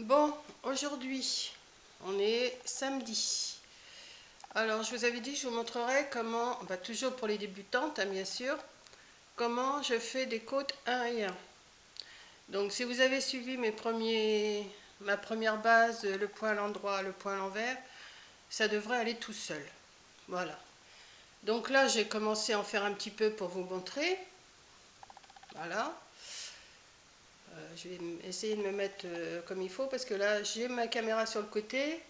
Bon, aujourd'hui, on est samedi. Alors, je vous avais dit, je vous montrerai comment, toujours pour les débutantes, hein, bien sûr, comment je fais des côtes 1 et 1. Donc, si vous avez suivi ma première base, le point à l'endroit, le point à l'envers, ça devrait aller tout seul. Voilà. Donc là, j'ai commencé à en faire un petit peu pour vous montrer. Voilà. Je vais essayer de me mettre comme il faut parce que là, j'ai ma caméra sur le côté.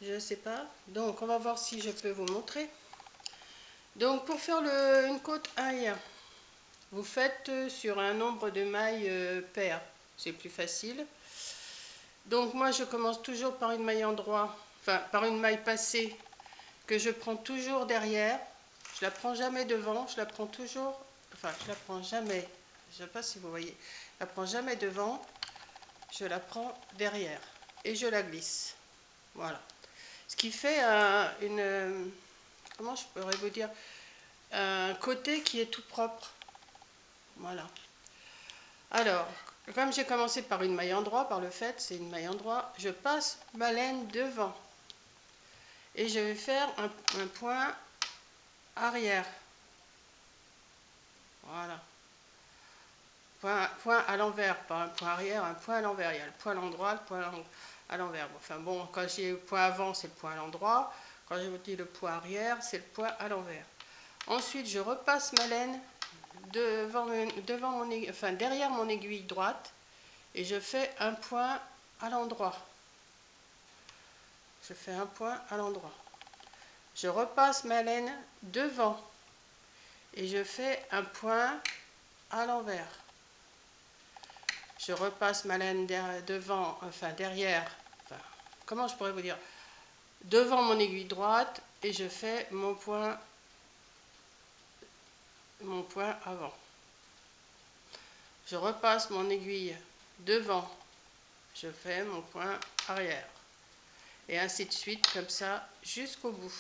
Je ne sais pas. Donc, on va voir si je peux vous montrer. Donc, pour faire une côte 1 et 1, vous faites sur un nombre de mailles pair. C'est plus facile. Donc, moi, je commence toujours par une maille endroit, enfin, par une maille passée que je prends toujours derrière. Je la prends jamais devant, je la prends toujours, enfin, je la prends jamais, je ne sais pas si vous voyez, je la prends jamais devant, je la prends derrière et je la glisse. Voilà. Ce qui fait comment je pourrais vous dire, un côté qui est tout propre. Voilà. Alors, comme j'ai commencé par une maille endroit, par le fait, c'est une maille endroit, je passe ma laine devant. Et je vais faire un point arrière. Voilà. Point à l'envers, pas un point arrière, un point à l'envers. Il y a le point à l'endroit, le point à l'envers. Enfin bon, quand j'ai le point avant, c'est le point à l'endroit. Quand je vous dis le point arrière, c'est le point à l'envers. Ensuite, je repasse ma laine derrière mon aiguille droite et je fais un point à l'endroit. Je fais un point à l'endroit. Je repasse ma laine devant et je fais un point à l'envers. Je repasse ma laine derrière, comment je pourrais vous dire, devant mon aiguille droite et je fais mon point avant. Je repasse mon aiguille devant, je fais mon point arrière. Et ainsi de suite, comme ça, jusqu'au bout.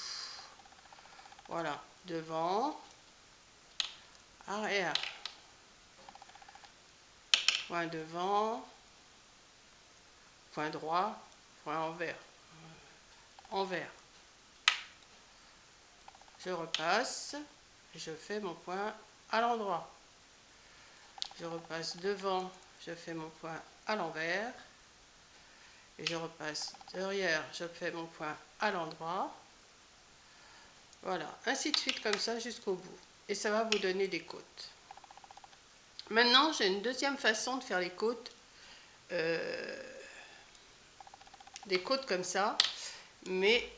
Voilà, devant, arrière, point devant, point droit, point envers, envers. Je repasse, je fais mon point à l'endroit. Je repasse devant, je fais mon point à l'envers. Et je repasse derrière, je fais mon point à l'endroit. Voilà, ainsi de suite comme ça jusqu'au bout. Et ça va vous donner des côtes. Maintenant, j'ai une deuxième façon de faire les côtes. Des côtes comme ça. Mais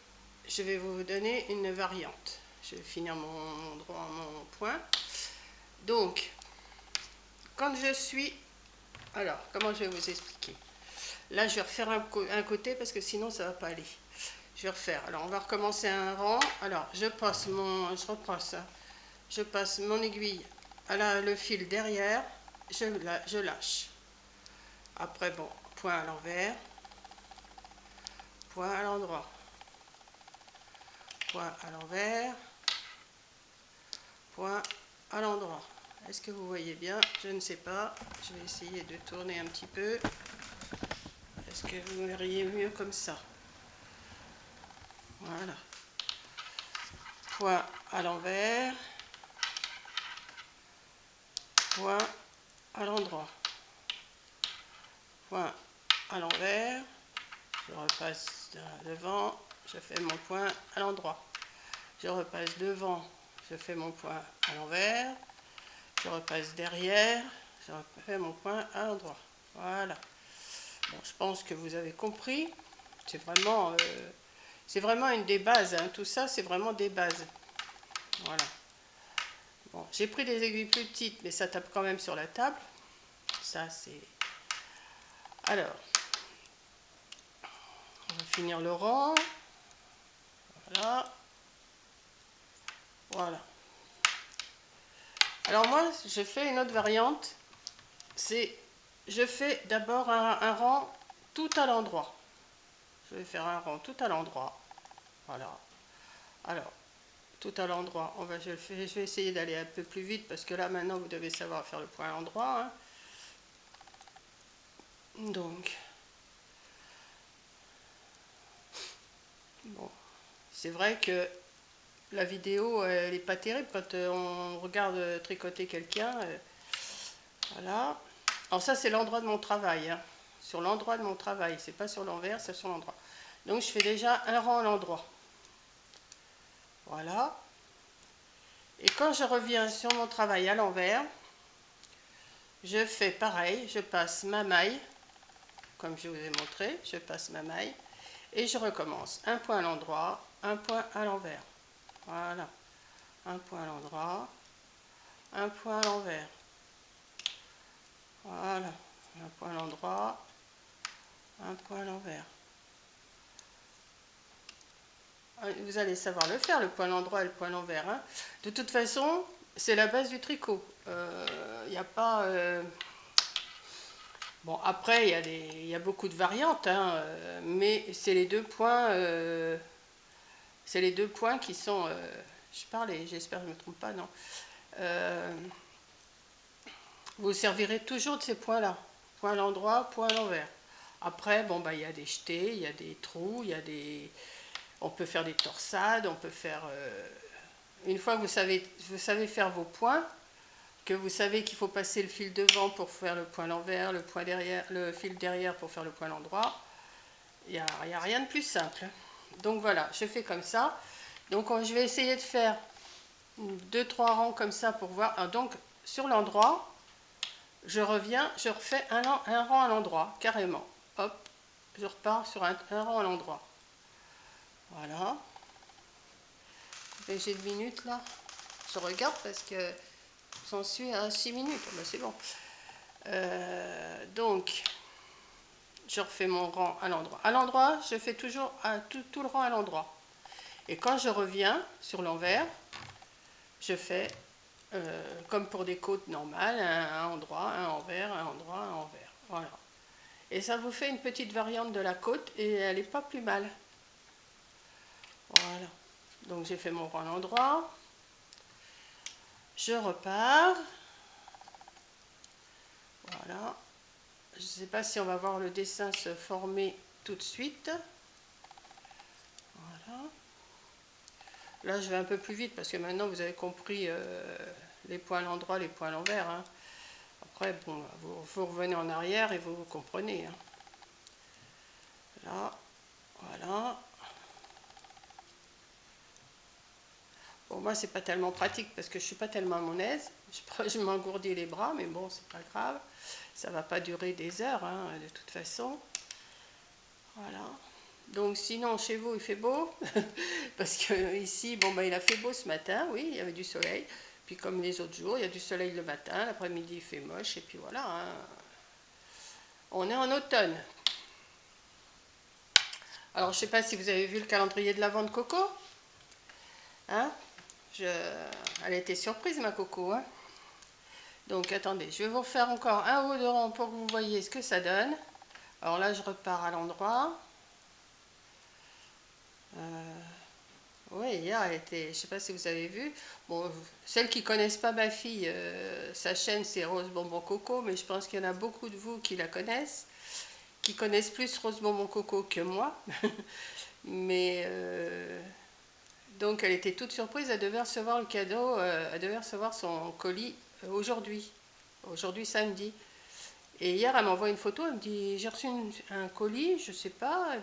je vais vous donner une variante. Je vais finir mon point. Donc, quand je suis... Alors, comment je vais vous expliquer? Là, je vais refaire un côté parce que sinon, ça ne va pas aller. Je vais refaire. Alors, on va recommencer un rang. Alors, je passe mon aiguille à le fil derrière. Je lâche. Après, bon, point à l'envers. Point à l'endroit. Point à l'envers. Point à l'endroit. Est-ce que vous voyez bien? Je ne sais pas. Je vais essayer de tourner un petit peu. Est-ce que vous verriez mieux comme ça? Voilà. Point à l'envers. Point à l'endroit. Point à l'envers. Je repasse devant. Je fais mon point à l'endroit. Je repasse devant. Je fais mon point à l'envers. Je repasse derrière. Je fais mon point à l'endroit. Voilà. Bon, je pense que vous avez compris. C'est vraiment une des bases. Hein. Tout ça, c'est vraiment des bases. Voilà. Bon, j'ai pris des aiguilles plus petites, mais ça tape quand même sur la table. Ça, c'est... Alors, on va finir le rang. Voilà. Voilà. Alors moi, je fais une autre variante. C'est, je fais d'abord un rang tout à l'endroit. Je vais faire un rang tout à l'endroit. Voilà. Alors, tout à l'endroit. Je vais essayer d'aller un peu plus vite parce que là, maintenant, vous devez savoir faire le point à l'endroit. Hein. Donc, c'est vrai que la vidéo, elle n'est pas terrible quand on regarde tricoter quelqu'un. Voilà. Alors ça, c'est l'endroit de mon travail, hein. Sur l'endroit de mon travail, c'est pas sur l'envers, c'est sur l'endroit. Donc je fais déjà un rang à l'endroit. Voilà. Et quand je reviens sur mon travail à l'envers, je fais pareil, je passe ma maille, comme je vous ai montré, je passe ma maille, et je recommence. Un point à l'endroit, un point à l'envers. Voilà. Un point à l'endroit, un point à l'envers. Voilà. Un point à l'endroit, un point à l'envers. Vous allez savoir le faire, le point à l'endroit et le point à l'envers, hein. De toute façon, c'est la base du tricot. Il n'y a pas... Bon, après, il y a beaucoup de variantes, hein, mais c'est les deux points... c'est les deux points qui sont... je parlais, j'espère que je ne me trompe pas, non. Vous servirez toujours de ces points-là. Point à l'endroit, point à l'envers. Après, bon, bah, il y a des jetés, il y a des trous, il y a des... On peut faire des torsades, on peut faire... Une fois que vous savez faire vos points, que vous savez qu'il faut passer le fil devant pour faire le point à l'envers, le point derrière, le fil derrière pour faire le point à l'endroit, il n'y a rien de plus simple. Donc voilà, je fais comme ça. Donc je vais essayer de faire 2-3 rangs comme ça pour voir. Alors, donc sur l'endroit, je reviens, je refais un rang à l'endroit, carrément. Hop, je repars sur un rang à l'endroit. Voilà. J'ai 2 minutes là. Je regarde parce que j'en suis à 6 minutes. Ben, c'est bon. Donc, je refais mon rang à l'endroit. À l'endroit, je fais toujours tout le rang à l'endroit. Et quand je reviens sur l'envers, je fais comme pour des côtes normales, un endroit, un envers, un endroit, un envers. Voilà. Et ça vous fait une petite variante de la côte et elle n'est pas plus mal. Voilà. Donc j'ai fait mon rang à l'endroit. Je repars. Voilà. Je ne sais pas si on va voir le dessin se former tout de suite. Voilà. Là, je vais un peu plus vite parce que maintenant, vous avez compris les points à l'endroit, les points à l'envers, hein. Après, bon, vous revenez en arrière et vous comprenez, hein. Là, voilà. Bon, moi, c'est pas tellement pratique parce que je suis pas tellement à mon aise. Je m'engourdis les bras, mais bon, c'est pas grave. Ça va pas durer des heures, hein, de toute façon. Voilà. Donc sinon chez vous il fait beau parce que ici bon bah il a fait beau ce matin, oui, il y avait du soleil. Puis comme les autres jours, il y a du soleil le matin, l'après-midi il fait moche et puis voilà, hein. On est en automne. Alors je sais pas si vous avez vu le calendrier de l'Avent de Coco, hein. Elle a été surprise ma Coco, hein. Donc attendez, je vais vous refaire encore un haut de rang pour que vous voyez ce que ça donne. Alors là je repars à l'endroit. Oui, hier, elle était, je ne sais pas si vous avez vu. Bon, celles qui ne connaissent pas ma fille, sa chaîne c'est Rose Bonbon Coco, mais je pense qu'il y en a beaucoup de vous qui la connaissent, qui connaissent plus Rose Bonbon Coco que moi. Mais donc elle était toute surprise, elle devait recevoir le cadeau, elle devait recevoir son colis aujourd'hui samedi. Et hier, elle m'envoie une photo, elle me dit, j'ai reçu un colis, je sais pas.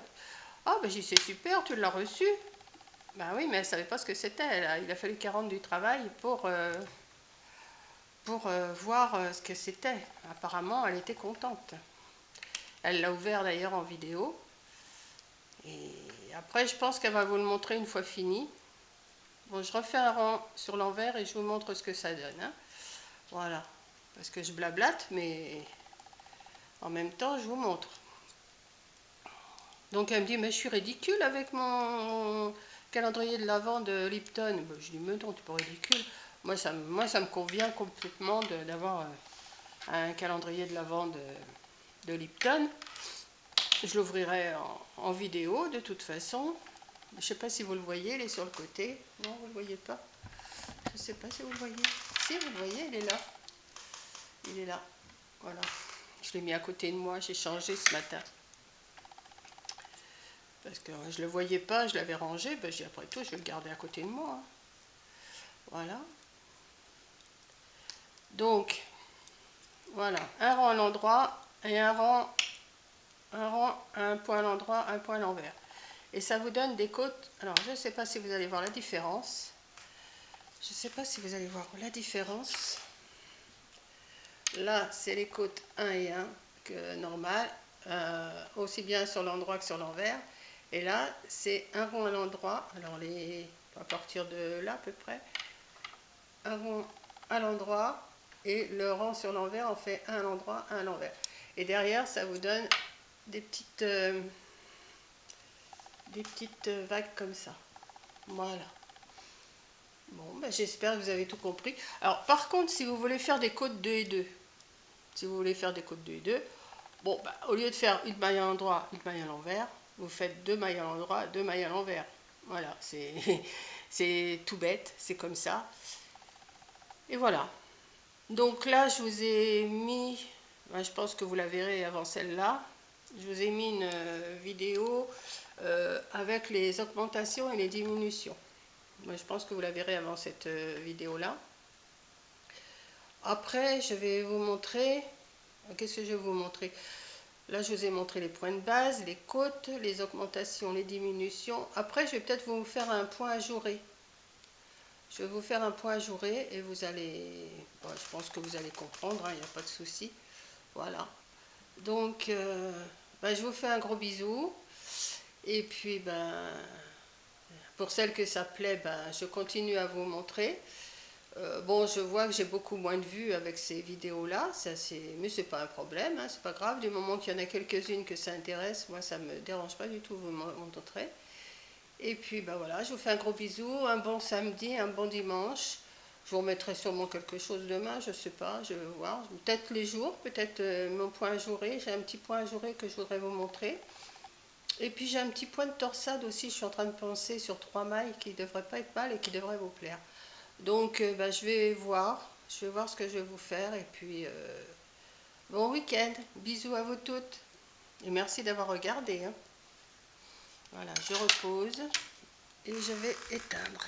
Ah, ben j'ai dit, c'est super, tu l'as reçu. Ben oui, mais elle ne savait pas ce que c'était. Il a fallu qu'elle rentre du travail pour voir ce que c'était. Apparemment, elle était contente. Elle l'a ouvert d'ailleurs en vidéo. Et après, je pense qu'elle va vous le montrer une fois fini. Bon, je refais un rang sur l'envers et je vous montre ce que ça donne, hein. Voilà. Parce que je blablate, mais en même temps, je vous montre. Donc elle me dit, mais je suis ridicule avec mon calendrier de l'Avent de Lipton. Ben, je dis, mais non, tu es pas ridicule. Moi, ça me convient complètement d'avoir un calendrier de l'Avent de Lipton. Je l'ouvrirai en vidéo de toute façon. Je ne sais pas si vous le voyez, il est sur le côté. Non, vous ne le voyez pas. Je ne sais pas si vous le voyez. Si, vous le voyez, il est là. Il est là. Voilà. Je l'ai mis à côté de moi, j'ai changé ce matin. parce que je le voyais pas, je l'avais rangé, ben, j'ai après tout je vais le garder à côté de moi, hein. Voilà, donc voilà, un rang à l'endroit et un rang un point à l'endroit, un point à l'envers, et ça vous donne des côtes. Alors je ne sais pas si vous allez voir la différence, là c'est les côtes 1 et 1 que normal, aussi bien sur l'endroit que sur l'envers. Et là, c'est un rond à l'endroit, alors à partir de là à peu près, un rond à l'endroit, et le rang sur l'envers, on fait un à l'endroit, un à l'envers. Et derrière, ça vous donne des petites vagues comme ça. Voilà. Bon, ben, j'espère que vous avez tout compris. Alors, par contre, si vous voulez faire des côtes 2 et 2, bon, bah, au lieu de faire une maille à l'endroit, une maille à l'envers, vous faites 2 mailles à l'endroit, 2 mailles à l'envers. Voilà, c'est tout bête, c'est comme ça. Et voilà. Donc là, je vous ai mis, je pense que vous la verrez avant celle-là, je vous ai mis une vidéo avec les augmentations et les diminutions. Moi, je pense que vous la verrez avant cette vidéo-là. Après, je vais vous montrer, qu'est-ce que je vais vous montrer? Là, je vous ai montré les points de base, les côtes, les augmentations, les diminutions. Après, je vais peut-être vous faire un point ajouré. Je vais vous faire un point ajouré et vous allez, bon, je pense que vous allez comprendre, il n'y a pas de souci. Voilà. Donc, je vous fais un gros bisou. Et puis, pour celles que ça plaît, je continue à vous montrer. Bon, je vois que j'ai beaucoup moins de vues avec ces vidéos-là, mais c'est pas un problème, hein, c'est pas grave. Du moment qu'il y en a quelques-unes que ça intéresse, moi ça me dérange pas du tout, vous montrer. Et puis voilà, je vous fais un gros bisou, un bon samedi, un bon dimanche. Je vous remettrai sûrement quelque chose demain, je sais pas, je vais voir. Peut-être les jours, peut-être mon point ajouré. J'ai un petit point ajouré que je voudrais vous montrer. Et puis j'ai un petit point de torsade aussi, je suis en train de penser sur 3 mailles qui ne devraient pas être mal et qui devraient vous plaire. Donc je vais voir ce que je vais vous faire. Et puis bon week-end, bisous à vous toutes. Et merci d'avoir regardé, hein. Voilà, je repose et je vais éteindre.